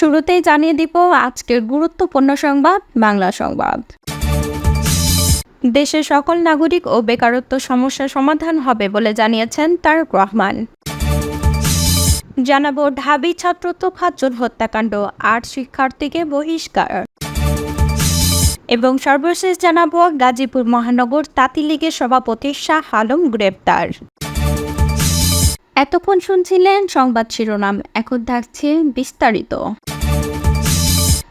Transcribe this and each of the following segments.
শুরুতেই জানিয়ে দিব আজকের গুরুত্বপূর্ণ সংবাদ বাংলা সংবাদ। দেশের সকল নাগরিক ও বেকারত্ব সমস্যার সমাধান হবে বলে জানিয়েছেন তারেক রহমান। জানাবো ঢাবি ছাত্র তোফাজ্জল হত্যাকাণ্ড, ৮ শিক্ষার্থীকে বহিষ্কার। এবং সর্বশেষ জানাবো গাজীপুর মহানগর তাঁতি লীগের সভাপতি শাহ আলম গ্রেপ্তার। এতক্ষণ শুনছিলেন সংবাদ শিরোনাম, এখন থাকছে বিস্তারিত।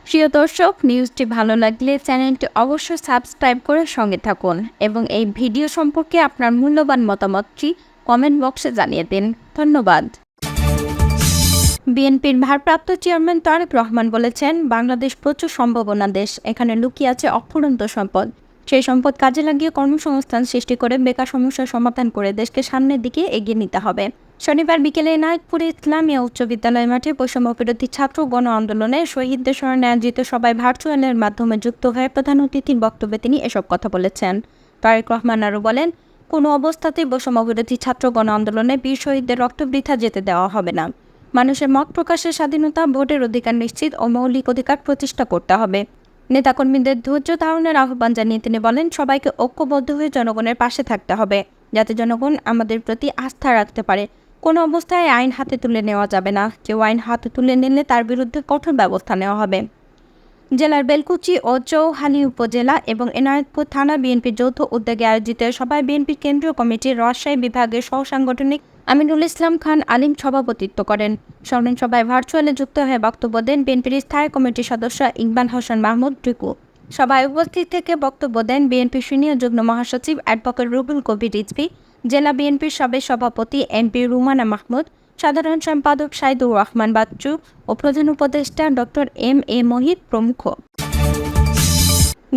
প্রিয় দর্শক, নিউজটি ভালো লাগলে চ্যানেলটি অবশ্যই সাবস্ক্রাইব করে সঙ্গে থাকুন এবং এই ভিডিও সম্পর্কে আপনার মূল্যবান মতামতটি কমেন্ট বক্সে জানিয়ে দিন। ধন্যবাদ। বিএনপির ভারপ্রাপ্ত চেয়ারম্যান তারেক রহমান বলেছেন, বাংলাদেশ প্রচুর সম্ভাবনা দেশ, এখানে লুকিয়ে আছে অফুরন্ত সম্পদ। সেই সম্পদ কাজে লাগিয়ে কর্মসংস্থান সৃষ্টি করে বেকার সমস্যার সমাধান করে দেশকে সামনের দিকে এগিয়ে নিতে হবে। শনিবার বিকেলে এনায়েতপুর ইসলামিয়া উচ্চ বিদ্যালয় মাঠে বৈষম্যবিরোধী ছাত্র গণ আন্দোলনে শহীদদের স্মরণে আয়োজিত সভায় ভার্চুয়ালের মাধ্যমে যুক্ত হয়ে প্রধান অতিথির বক্তব্যে তিনি এসব কথা বলেছেন। তারেক রহমান আরও বলেন, কোনো অবস্থাতেই বৈষম্যবিরোধী ছাত্র গণ আন্দোলনে বীর শহীদদের রক্ত বৃথা যেতে দেওয়া হবে না। মানুষের মত প্রকাশের স্বাধীনতা, ভোটের অধিকার নিশ্চিত ও মৌলিক অধিকার প্রতিষ্ঠা করতে হবে। নেতাকর্মীদের ধৈর্য ধারণের আহ্বান জানিয়ে তিনি বলেন, সবাইকে ঐক্যবদ্ধ হয়ে জনগণের পাশে থাকতে হবে, যাতে জনগণ আমাদের প্রতি আস্থা রাখতে পারে। কোনো অবস্থায় আইন হাতে তুলে নেওয়া যাবে না, কেউ আইন হাতে তুলে নিলে তার বিরুদ্ধে কঠোর ব্যবস্থা নেওয়া হবে। জেলার বেলকুচি ও চৌহালি উপজেলা এবং এনায়েতপুর থানা বিএনপির যৌথ উদ্যোগে আয়োজিত সভায় বিএনপির কেন্দ্রীয় কমিটির রাজশাহী বিভাগের সহসাংগঠনিক আমিনুল ইসলাম খান আলিম সভাপতিত্ব করেন। স্মরণ সভায় ভার্চুয়ালে যুক্ত হয়ে বক্তব্য দেন বিএনপির স্থায়ী কমিটির সদস্য ইকবাল হোসেন মাহমুদ টিকু। সভায় উপস্থিত থেকে বক্তব্য দেন বিএনপির সিনিয়র যুগ্ম মহাসচিব অ্যাডভোকেট রুহুল কবির রিজভী, জেলা বিএনপির সাবেক সভাপতি এমপি রুমানা মাহমুদ, সাধারণ সম্পাদক সাইদুর রহমান বাচ্চু ও প্রধান উপদেষ্টা ডক্টর এম.এ. মহিত প্রমুখ।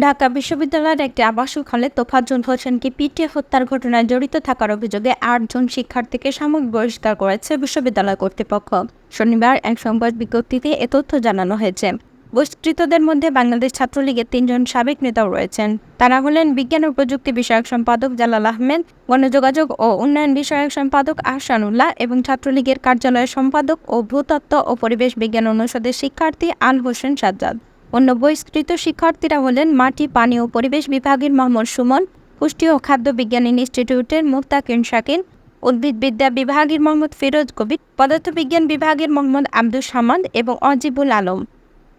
ঢাকা বিশ্ববিদ্যালয়ের একটি আবাসিক হলে তোফাজ্জল হোসেনকে পিটিয়ে হত্যার ঘটনায় জড়িত থাকার অভিযোগে ৮ জন শিক্ষার্থীকে সাময়িক বহিষ্কার করেছে বিশ্ববিদ্যালয় কর্তৃপক্ষ। শনিবার এক সংবাদ বিজ্ঞপ্তিতে এ তথ্য জানানো হয়েছে। বহিষ্কৃতদের মধ্যে বাংলাদেশ ছাত্রলীগের ৩ জন সাবেক নেতাও রয়েছেন। তারা হলেন বিজ্ঞান ও প্রযুক্তি বিষয়ক সম্পাদক জালাল আহমেদ, গণযোগাযোগ ও উন্নয়ন বিষয়ক সম্পাদক আহসানুল্লাহ এবং ছাত্রলীগের কার্যালয়ের সম্পাদক ও ভূতত্ত্ব ও পরিবেশ বিজ্ঞান অনুষদের শিক্ষার্থী আল হোসেন সাজ্জাদ। অন্য বহিষ্কৃত শিক্ষার্থীরা হলেন মাটি, পানি ও পরিবেশ বিভাগের মোহাম্মদ সুমন, পুষ্টি ও খাদ্য বিজ্ঞান ইনস্টিটিউটের মুফতাকিন শাকিন, উদ্ভিদবিদ্যা বিভাগের মোহাম্মদ ফিরোজ কবির, পদার্থবিজ্ঞান বিভাগের মোহাম্মদ আব্দুস সামাদ এবং অজিবুল আলম।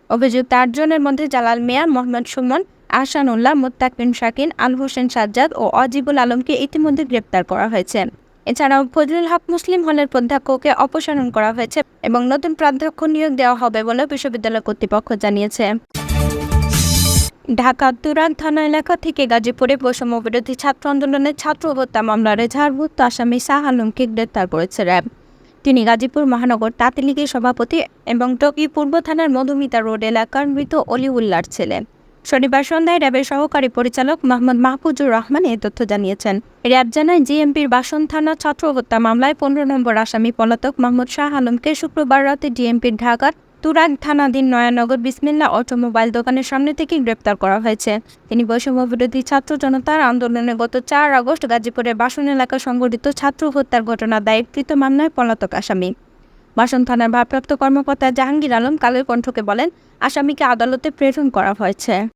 অভিযুক্ত ৮ জনের মধ্যে জালাল মিয়া, মোহাম্মদ সুমন, আহসানুল্লাহ, মুফতাকিন শাকিন, আল হোসেন সাজ্জাদ ও অজিবুল আলমকে ইতিমধ্যে গ্রেপ্তার করা হয়েছে। এছাড়াও ফজলুল হক মুসলিম হলের প্রাধ্যক্ষকে অপসারণ করা হয়েছে এবং নতুন প্রাধ্যক্ষ নিয়োগ দেওয়া হবে বলে বিশ্ববিদ্যালয় কর্তৃপক্ষ জানিয়েছে। ঢাকা তুরাগ থানা এলাকা থেকে গাজীপুরে বৈষম্যবিরোধী ছাত্র আন্দোলনের ছাত্র হত্যা মামলার এজাহারভুক্ত আসামি শাহ আলমকে গ্রেপ্তার করেছে র্যাব। তিনি গাজীপুর মহানগর তাঁতি লীগের সভাপতি এবং টকি পূর্ব থানার মধুমিতা রোড এলাকার মৃত অলিউল্লাহর ছেলে। শনিবার সন্ধ্যায় র্যাবের সহকারী পরিচালক মোহাম্মদ মাহফুজুর রহমান এ তথ্য জানিয়েছেন। র্যাব জানায়, জিএমপির বাসন থানা ছাত্র হত্যা মামলায় ১৫ নম্বর আসামি পলাতক মোহাম্মদ শাহ আলমকে শুক্রবার রাতে ডিএমপির ঢাকার তুরাগ থানাধীন নয়ানগর বিসমিল্লাহ অটোমোবাইল দোকানের সামনে থেকে গ্রেপ্তার করা হয়েছে। তিনি বৈষম্যবিরোধী ছাত্র জনতার আন্দোলনে গত ৪ আগস্ট গাজীপুরের বাসন এলাকা সংঘটিত ছাত্র হত্যার ঘটনা দায়েরকৃত মামলায় পলাতক আসামি। বাসন থানার ভারপ্রাপ্ত কর্মকর্তা জাহাঙ্গীর আলম কালের কণ্ঠকে বলেন, আসামিকে আদালতে প্রেরণ করা হয়েছে।